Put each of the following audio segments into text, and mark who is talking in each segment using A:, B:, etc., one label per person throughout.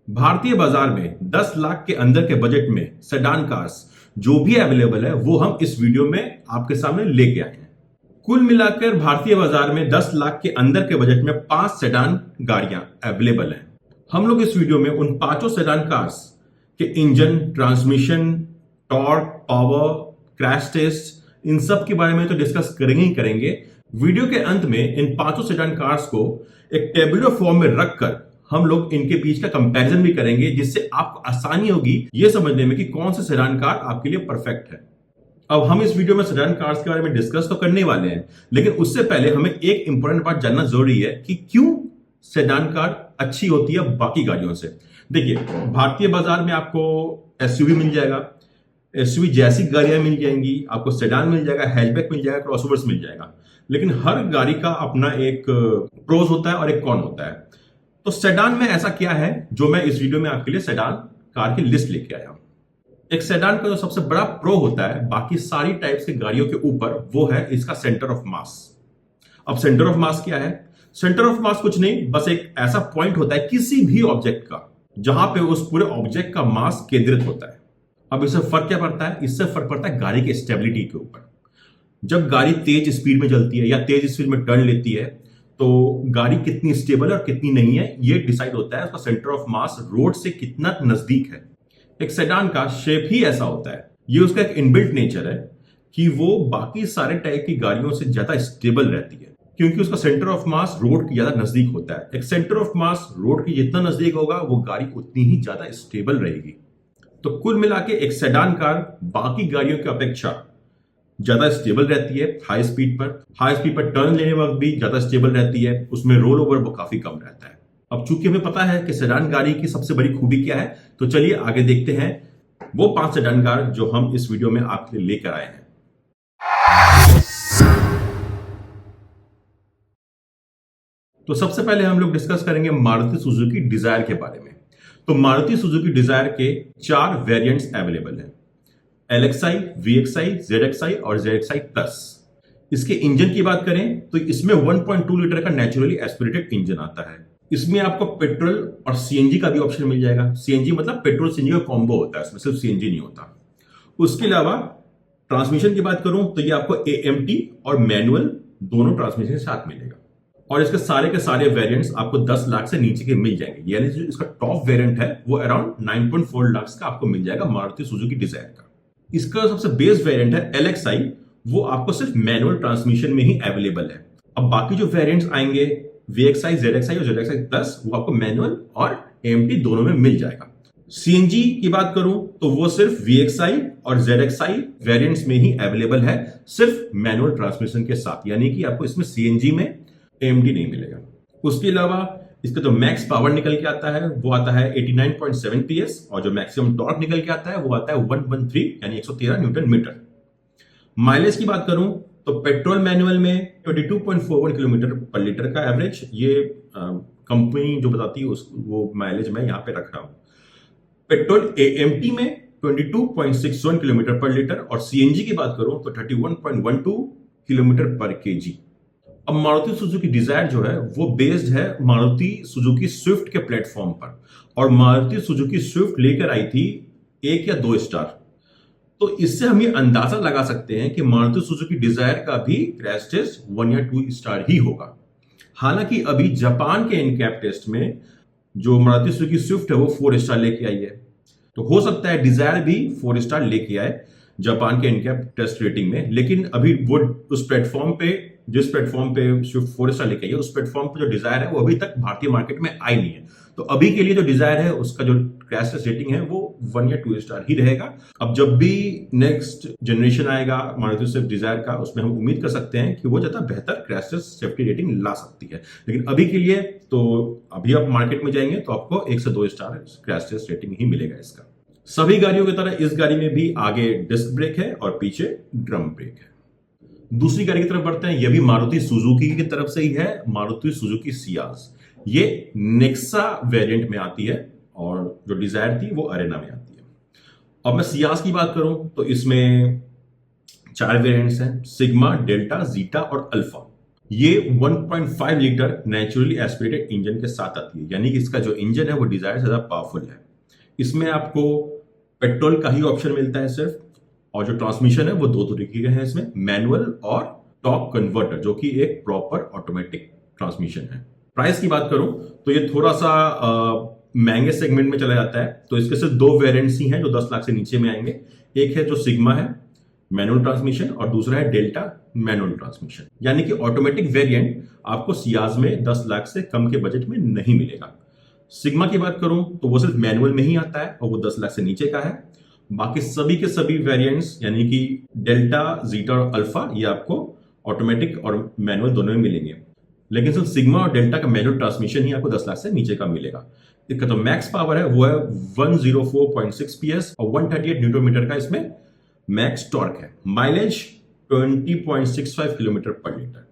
A: भारतीय बाजार में 10 लाख के अंदर के बजट में सेडान कार्स जो भी अवेलेबल है वो हम इस वीडियो में आपके सामने लेके आए हैं। कुल मिलाकर भारतीय बाजार में 10 लाख के अंदर के बजट में 5 सेडान गाड़ियां अवेलेबल हैं। हम लोग इस वीडियो में उन पांचों सेडान कार्स के engine, transmission, torque, power, crash test, इन सब के बारे में तो डिस्कस करेंगे ही करेंगे। वीडियो के अंत में इन पांचों सेडान कार्स को एक टेबुलर फॉर्म में रखकर हम लोग इनके बीच का कंपैरिजन भी करेंगे, जिससे आपको आसानी होगी ये समझने में कि कौन सा सेडान कार आपके लिए परफेक्ट है। अब हम इस वीडियो में सेडान कार्स के बारे में डिस्कस तो करने वाले हैं, लेकिन उससे पहले हमें एक इंपॉर्टेंट बात जानना जरूरी है कि क्यों सेडान कार अच्छी होती है बाकी गाड़ियों से। देखिए, भारतीय बाजार में आपको एसयूवी मिल जाएगा, एसयूवी जैसी गाड़ियां मिल जाएंगी, आपको सेडान मिल जाएगा, हैचबैक मिल जाएगा, क्रॉसओवर्स मिल जाएगा, लेकिन हर गाड़ी का अपना एक प्रोज होता है और एक कॉन होता है। तो सेडान में ऐसा क्या है जो मैं इस वीडियो में आपके लिए सेडान कार की लिस्ट लेके आया हूं। एक सेडान का जो सबसे बड़ा प्रो होता है बाकी सारी टाइप्स की गाड़ियों के ऊपर, वो है इसका सेंटर ऑफ मास। अब सेंटर ऑफ मास क्या है? सेंटर ऑफ मास कुछ नहीं, बस एक ऐसा पॉइंट होता है किसी भी ऑब्जेक्ट का जहां पे उस पूरे ऑब्जेक्ट का मास केंद्रित होता है। अब इससे फर्क क्या पड़ता है? इससे फर्क पड़ता है गाड़ी की स्टेबिलिटी के ऊपर। जब गाड़ी तेज स्पीड में चलती है या तेज स्पीड में टर्न लेती है तो गाड़ी कितनी स्टेबल है और कितनी नहीं है, ये डिसाइड होता है उसका सेंटर ऑफ मास रोड से कितना नजदीक है। एक सेडान का शेप ही ऐसा होता है, ये उसका एक इनबिल्ट नेचर है कि वो बाकी सारे टाइप की गाड़ियों से ज्यादा स्टेबल रहती है, क्योंकि उसका सेंटर ऑफ मास रोड के ज्यादा नजदीक होता है। एक सेंटर ऑफ मास रोड के जितना नजदीक होगा वो गाड़ी उतनी ही ज्यादा स्टेबल रहेगी। तो कुल मिला के एक सेडान कार बाकी गाड़ियों की अपेक्षा ज्यादा स्टेबल रहती है। हाई स्पीड पर टर्न लेने वक्त भी ज्यादा स्टेबल रहती है, उसमें रोल ओवर वो काफी कम रहता है। अब चूंकि हमें पता है कि सेडान गाड़ी की सबसे बड़ी खूबी क्या है, तो चलिए आगे देखते हैं वो 5 सेडान कार जो हम इस वीडियो में आपके लिए लेकर आए हैं। तो सबसे पहले हम लोग डिस्कस करेंगे मारुति सुजुकी डिजायर के बारे में। तो मारुति सुजुकी डिजायर के 4 वेरिएंट्स अवेलेबल हैं, LXi, VXi, ZXi और ZXi प्लस। इसके इंजन की बात करें तो इसमें 1.2 लीटर का नेचुरली एस्पिरेटेड इंजन आता है। इसमें आपको पेट्रोल और सीएनजी का भी ऑप्शन मिल जाएगा। सीएनजी मतलब पेट्रोल सीएनजी का कॉम्बो होता है, इसमें सिर्फ सीएनजी नहीं होता। उसके अलावा ट्रांसमिशन की बात करूं तो ये आपको AMT और मैनुअल दोनों ट्रांसमिशन के साथ मिलेगा। और इसके सारे वेरिएंट्स आपको 10 लाख से नीचे के मिल जाएंगे, यानी जो इसका टॉप वेरिएंट है वो अराउंड 9.4 लाख का आपको मिल जाएगा मारुति सुजुकी डिजायर का। इसका सबसे बेस वेरिएंट है LXi, वो आपको सिर्फ मैनुअल ट्रांसमिशन में ही अवेलेबल है। अब बाकी जो वेरिएंट्स आएंगे VXi, ZXi और ZXi प्लस, वो आपको मैनुअल और AMT दोनों में मिल जाएगा। CNG की बात करूं तो वो सिर्फ VXi और ZXi वेरिएंट्स में ही अवेलेबल है, सिर्फ मैनुअल ट्रांसमिशन के साथ, यानी कि आपको इसमें CNG में AMT नहीं मिलेगा। उसके अलावा इसका जो मैक्स पावर निकल के आता है वो आता है 89.7 PS और जो मैक्सिमम टॉर्क निकल के आता है वो आता है 113 यानी 113 न्यूटन मीटर। माइलेज की बात करूं तो पेट्रोल मैनुअल में 22.41 किलोमीटर पर लीटर का एवरेज, ये कंपनी जो बताती है वो माइलेज मैं यहां पे रख रहा हूं। पेट्रोल AMT में 22.61 किलोमीटर पर लीटर और CNG की बात करूं तो 31.12 किलोमीटर पर केजी। अब मारुति सुजुकी डिजायर जो है वो बेस्ड है मारुति सुजुकी स्विफ्ट के प्लेटफॉर्म पर, और मारुति सुजुकी स्विफ्ट लेकर आई थी 1 या 2 स्टार। तो इससे हम ये अंदाजा लगा सकते हैं कि मारुति सुजुकी डिजायर का भी क्रैश टेस्ट 1 या 2 स्टार ही होगा। हालांकि अभी जापान के इनकैप टेस्ट में जो मारुति सुजुकी स्विफ्ट है वो 4 स्टार लेके आई है, तो हो सकता है डिजायर भी 4 स्टार लेके आए जापान के इनकैप टेस्ट रेटिंग में। लेकिन अभी वो उस प्लेटफॉर्म पे, जिस प्लेटफॉर्म पे स्विफ्ट 4 स्टार लेके आई है, उस प्लेटफॉर्म पे जो डिजायर है वो अभी तक भारतीय मार्केट में आई नहीं है। तो अभी के लिए जो डिजायर है उसका जो क्रैश टेस्ट रेटिंग है वो 1 या 2 स्टार ही रहेगा। अब जब भी नेक्स्ट जनरेशन आएगा मारुति स्विफ्ट डिजायर का, उसमें हम उम्मीद कर सकते हैं कि वो ज्यादा बेहतर क्रैश टेस्ट सेफ्टी रेटिंग ला सकती है। लेकिन अभी के लिए तो अभी आप मार्केट में जाएंगे तो आपको 1 से 2 स्टार क्रैश टेस्ट रेटिंग ही मिलेगा इसका। सभी गाड़ियों की तरह इस गाड़ी में भी आगे डिस्क ब्रेक है और पीछे ड्रम ब्रेक है। दूसरी गाड़ी की तरफ बढ़ते हैं, यह भी मारुति सुजुकी की तरफ से ही है, मारुति सुजुकी सियाज। ये नेक्सा वेरिएंट में आती है और जो डिजायर थी वो अरेना में आती है। अब मैं सियाज की बात करूं तो इसमें 4 वेरिएंट्स हैं, सिग्मा, डेल्टा, जीटा और अल्फा। ये 1.5 लीटर नेचुरली एस्पिरेटेड इंजन के साथ आती है, यानी कि इसका जो इंजन है वो डिजायर से ज्यादा पावरफुल है। इसमें आपको पेट्रोल का ही ऑप्शन मिलता है सिर्फ, और जो ट्रांसमिशन है वो दो तरीके के हैं इसमें, मैनुअल और टॉर्क कन्वर्टर, जो कि एक प्रॉपर ऑटोमेटिक ट्रांसमिशन है। प्राइस की बात करूं तो ये थोड़ा सा महंगे सेगमेंट में चला जाता है। तो इसके सिर्फ दो वेरिएंट्स ही हैं जो 10 लाख से नीचे में आएंगे। एक है जो सिग्मा है मैनुअल ट्रांसमिशन, और दूसरा है डेल्टा मैनुअल ट्रांसमिशन। यानी कि ऑटोमेटिक वेरिएंट आपको सियाज में 10 लाख से कम के बजट में नहीं मिलेगा। सिग्मा की बात करूं तो वो सिर्फ मैनुअल में ही आता है और वो 10 लाख से नीचे का है। बाकी सभी के सभी वेरिएंट्स यानी कि डेल्टा, जीटा और अल्फा ये आपको ऑटोमेटिक और मैनुअल दोनों में मिलेंगे। लेकिन सिर्फ सिग्मा और डेल्टा का मैनुअल ट्रांसमिशन ही आपको 10 लाख से नीचे का मिलेगा। इसका जो मैक्स पावर है वो है 104.6 PS और 138 न्यूटन मीटर का इसमें मैक्स टॉर्क है। माइलेज 20.65 किलोमीटर पर लीटर।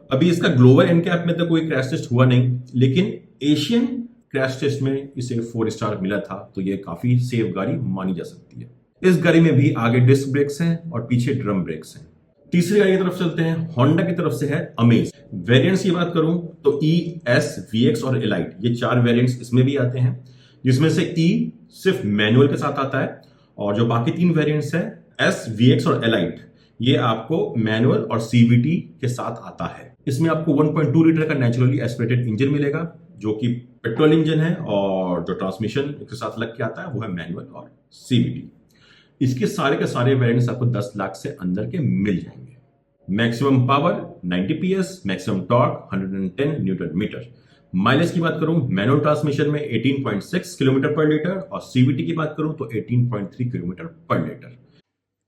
A: अभी इसका ग्लोबल एनकैप में तो कोई क्रैश टेस्ट हुआ नहीं, लेकिन एशियन क्रैश टेस्ट में इसे 4 स्टार मिला था, तो ये काफी सेफ गाड़ी मानी जा सकती है। इस गाड़ी में भी आगे डिस्क ब्रेक्स हैं और पीछे ड्रम ब्रेक्स हैं। तीसरी गाड़ी की तरफ चलते हैं। होंडा की तरफ से है अमेज। वेरिएंट्स की बात करूं तो ई, एस, वीएक्स और एलाइट, ये 4 वेरिएंट्स इसमें भी आते हैं, जिसमें से ई सिर्फ मैनुअल के साथ आता है, और जो बाकी 3 वेरिएंट्स हैं एस, वीएक्स और एलाइट, ये आपको मैनुअल और सीवीटी के साथ आता है। इसमें आपको 1.2 लीटर का नेचुरली एस्पिरेटेड इंजन मिलेगा, जो कि पेट्रोल इंजन है, और जो ट्रांसमिशन के साथ लग के आता है वो है मैनुअल और सीवीटी। इसके सारे के सारे वेरिएंट्स आपको 10 लाख से अंदर के मिल जाएंगे। Maximum power 90 PS, maximum torque 110 newton metre. Mileage की बात करूं मैनुअल ट्रांसमिशन में 18.6 किलोमीटर पर लीटर, और सीवीटी की बात करूं तो 18.3 किलोमीटर पर लीटर।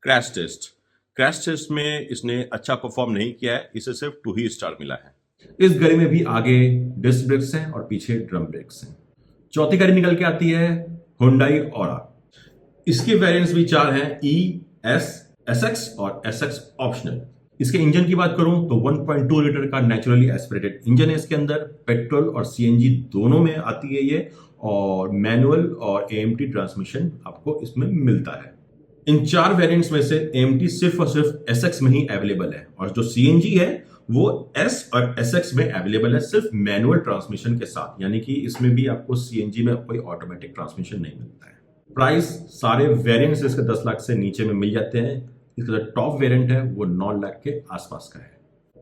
A: क्रैश टेस्ट में इसने अच्छा परफॉर्म नहीं किया है, इसे सिर्फ 2 ही स्टार मिला है। इस गाड़ी में भी आगे डिस्क ब्रेक्स हैं और पीछे ड्रम ब्रेक्स हैं। चौथी गाड़ी निकल के आती है हुंडई ऑरा। इसके वेरिएंट्स भी 4 हैं, ई, एस, एसएक्स और एसएक्स ऑप्शनल। इसके इंजन की बात करूं तो 1.2 लीटर का नेचुरली एस्पिरेटेड इंजन है इसके अंदर। पेट्रोल और सीएनजी दोनों में आती है ये, और मैनुअल और एएमटी ट्रांसमिशन आपको इसमें मिलता है। इन 4 वेरिएंट्स में से एएमटी सिर्फ और सिर्फ एसएक्स में ही अवेलेबल है, और जो सीएनजी है वो एस और एसएक्स में अवेलेबल है सिर्फ मैनुअल ट्रांसमिशन के साथ, यानी कि इसमें भी आपको सीएनजी में कोई ऑटोमेटिक ट्रांसमिशन नहीं मिलता है। प्राइस सारे वेरिएंट्स इसके 10 लाख से नीचे में मिल जाते हैं। इसका जो टॉप वेरिएंट है वो 9 लाख के आसपास का है।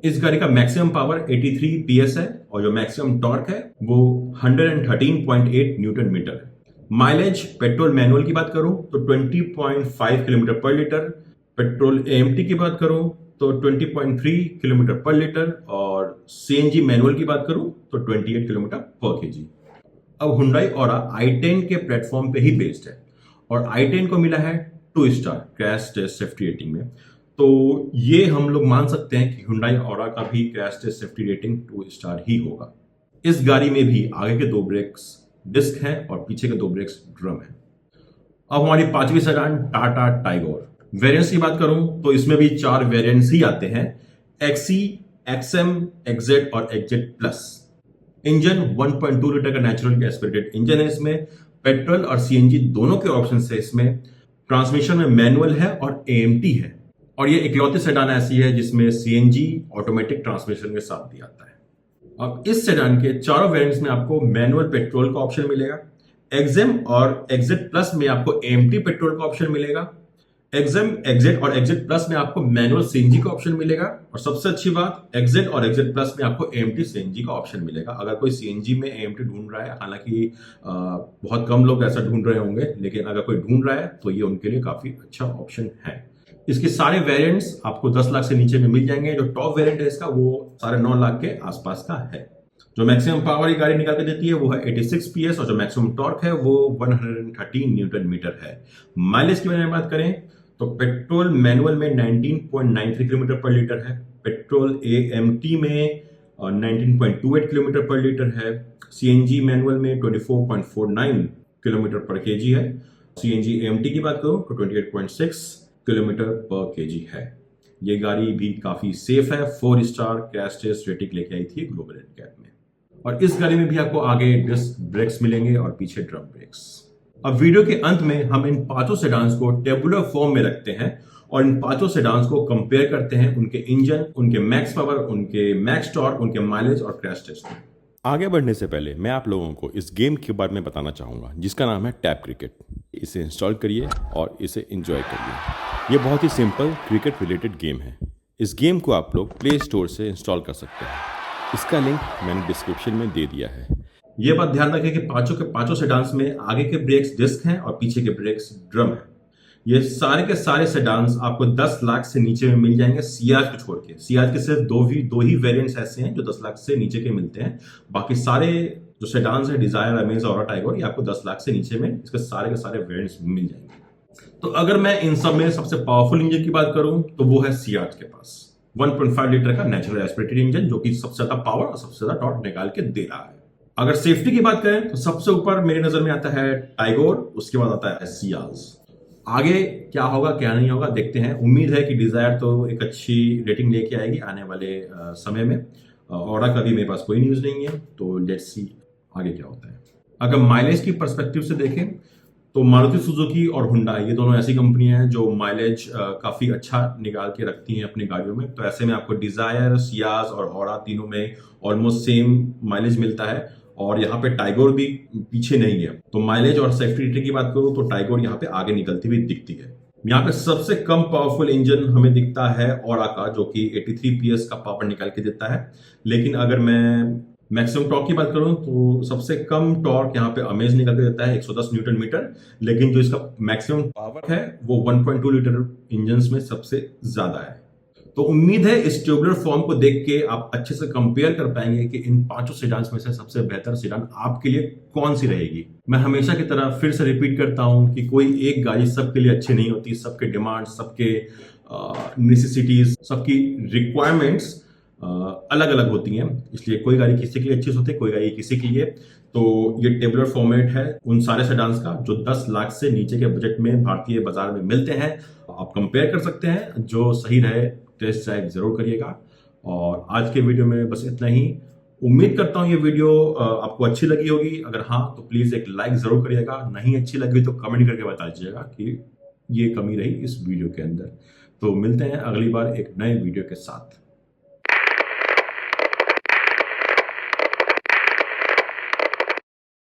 A: इस गाड़ी का मैक्सिमम पावर 83 PS है, और जो मैक्सिमम टॉर्क है वो 113.8 न्यूटन मीटर है। माइलेज पेट्रोल मैनुअल की बात करूं तो 20.5 किलोमीटर पर लीटर, पेट्रोल एएमटी की बात करूं तो 20.3 किलोमीटर पर लीटर, और सीएनजी मैनुअल की बात करूं तो 28 किलोमीटर पर केजी। अब हुंडई ऑरा i10 के प्लेटफॉर्म पे ही बेस्ड है, और i10 को मिला है 2 star crash test safety rating में। तो ये हम लोग मान सकते हैं कि हुंडई ऑरा का भी crash test safety rating 2 star ही होगा। इस गाड़ी में भी आगे के 2 ब्रेक्स डिस्क हैं और पीछे के 2 ब्रेक्स ड्रम हैं। अब हमारी 5वीं सेडान टाटा टाइगोर। वेरिएंट्स की बात करूं तो इसमें भी 4 वेरिएंट्स ही आते हैं, एक्सी, एक्सएम, एक्जेड और एक्जेड प्लस। इंजन 1.2 लीटर का नेचुरल एस्पिरेटेड इंजन है इसमें। पेट्रोल और सीएनजी दोनों के ऑप्शन है इसमें। ट्रांसमिशन में मैनुअल है और एएमटी है, और ये इकलौती सेडान ऐसी है जिसमें सीएनजी ऑटोमेटिक ट्रांसमिशन के साथ भी आता है। अब इस सेडान के चारों वेरिएंट्स में आपको मैनुअल पेट्रोल का ऑप्शन मिलेगा। एक्सएम और एक्जेड प्लस में आपको एएमटी पेट्रोल का ऑप्शन मिलेगा। एक्सएम, एक्जेड और एक्जेड प्लस में आपको मैनुअल सीएनजी का ऑप्शन मिलेगा, और सबसे अच्छी बात एक्जेड और एक्जेड प्लस में आपको एएमटी सीएनजी का ऑप्शन मिलेगा। अगर कोई सीएनजी में एएमटी ढूंढ रहा है, हालांकि बहुत कम लोग ऐसा ढूंढ रहे होंगे, लेकिन अगर कोई ढूंढ रहा है तो ये उनके लिए काफी अच्छा ऑप्शन है। इसके सारे वेरिएंट्स आपको 10 लाख से नीचे में मिल जाएंगे। जो टॉप वेरिएंट है इसका वो 9.5 लाख के आसपास का है। जो मैक्सिमम पावर ये गाड़ी निकाल के देती है वो है 86 PS, और जो मैक्सिमम टॉर्क है वो 113 न्यूटन मीटर है। माइलेज की बारे में बात करें तो पेट्रोल मैनुअल में 19.93 किलोमीटर पर लीटर है, पेट्रोल एएमटी में 19.28 किलोमीटर पर लीटर है, सीएनजी मैनुअल में 24.49 किलोमीटर पर केजी है, सीएनजी एएमटी की बात करूं तो 28.6 किलोमीटर पर केजी है। ये गाड़ी भी काफी सेफ है, 4 स्टार क्रैश टेस्ट रेटिंग लेके आई थी ग्लोबल एनकैप में। और इस गाड़ी में भी आपको आगे डिस्क ब्रेक्स मिलेंगे और पीछे ड्रम ब्रेक्स। अब वीडियो के अंत में हम इन 5 सेडान्स को टेबुलर फॉर्म में रखते हैं और इन पांचों सेडान्स को कंपेयर करते हैं उनके इंजन, उनके मैक्स पावर, उनके मैक्स टॉर्क, उनके माइलेज और क्रैश टेस्ट में।
B: आगे बढ़ने से पहले मैं आप लोगों को इस गेम के बारे में बताना चाहूँगा जिसका नाम है टैप क्रिकेट। इसे इंस्टॉल करिए और इसे एंजॉय करिए। ये बहुत ही सिंपल क्रिकेट रिलेटेड गेम है। इस गेम को आप लोग प्ले स्टोर से इंस्टॉल कर सकते हैं। इसका लिंक मैंने डिस्क्रिप्शन में दे दिया है।
A: ये बात ध्यान रखें कि पांचों के पांचों सेडान्स में आगे के ब्रेक्स डिस्क हैं और पीछे के ब्रेक्स ड्रम है। ये सारे के सारे सेडान्स आपको 10 लाख से नीचे में मिल जाएंगे, सियाज को छोड़ के। सियाज के सिर्फ दो ही वेरिएंट्स ऐसे हैं जो 10 लाख से नीचे के मिलते हैं। बाकी सारे जो सेडान्स है, डिजायर, अमेज और टाइगर, ये आपको 10 लाख से नीचे में इसके सारे वेरिएंट्स मिल जाएंगे। तो अगर मैं इन सब में सबसे पावरफुल इंजन की बात करूं तो वो है सियाज के पास 1.5 लीटर का नेचुरल एस्पिरेटेड इंजन, जो कि सबसे ज्यादा पावर और सबसे ज्यादा टॉर्क निकाल के दे रहा है। अगर सेफ्टी की बात करें तो सबसे ऊपर मेरी नजर में आता है टाइगोर, उसके बाद आता है सियाज। आगे क्या होगा क्या नहीं होगा देखते हैं। उम्मीद है कि डिजायर तो एक अच्छी रेटिंग लेके आएगी आने वाले समय में। ऑरा का भी मेरे पास कोई न्यूज नहीं है, तो लेट्स सी आगे क्या होता है। अगर माइलेज की पर्सपेक्टिव से देखें तो मारुति सुजुकी और हुंडई ये दोनों ऐसी कंपनियां हैं जो माइलेज काफी अच्छा निकाल के रखती हैं अपनी गाड़ियों में। तो ऐसे में आपको डिजायर, सियाज और ऑरा तीनों में ऑलमोस्ट सेम माइलेज मिलता है और यहाँ पे टाइगोर भी पीछे नहीं है। तो माइलेज और सेफ्टी रेटिंग की बात करूं तो टाइगोर यहाँ पे आगे निकलती हुई दिखती है। यहाँ पे सबसे कम पावरफुल इंजन हमें दिखता है ऑरा का, जो कि 83 PS का पावर निकाल के देता है। लेकिन अगर मैं मैक्सिमम टॉर्क की बात करूं तो सबसे कम टॉर्क यहाँ पे अमेज निकल के देता है 110 न्यूटन मीटर। लेकिन जो इसका मैक्सिमम पावर है वो 1.2 लीटर इंजन में सबसे ज्यादा है। तो उम्मीद है इस ट्यूबुलर फॉर्म को देख के आप अच्छे से कंपेयर कर पाएंगे कि इन पांचों सेडान्स में से सबसे बेहतर सेडान आपके लिए कौन सी रहेगी। मैं हमेशा की तरह फिर से रिपीट करता हूं कि कोई एक गाड़ी सबके लिए अच्छी नहीं होती। सबके डिमांड, सबके नेसेसिटीज, सबकी रिक्वायरमेंट्स अलग अलग होती हैं। इसलिए कोई गाड़ी किसी के लिए अच्छी होती है, कोई गाड़ी किसी के लिए। तो ये टेबुलर फॉर्मेट है उन सारे सेडान्स का जो 10 लाख से नीचे के बजट में भारतीय बाजार में मिलते हैं। आप कंपेयर कर सकते हैं, जो सही रहे टेस्ट ड्राइव जरूर करिएगा। और आज के वीडियो में बस इतना ही। उम्मीद करता हूं ये वीडियो आपको अच्छी लगी होगी। अगर हाँ तो प्लीज एक लाइक जरूर करिएगा। नहीं अच्छी लगी तो कमेंट करके बता दीजिएगा कि ये कमी रही इस वीडियो के अंदर। तो मिलते हैं अगली बार एक नए वीडियो के साथ।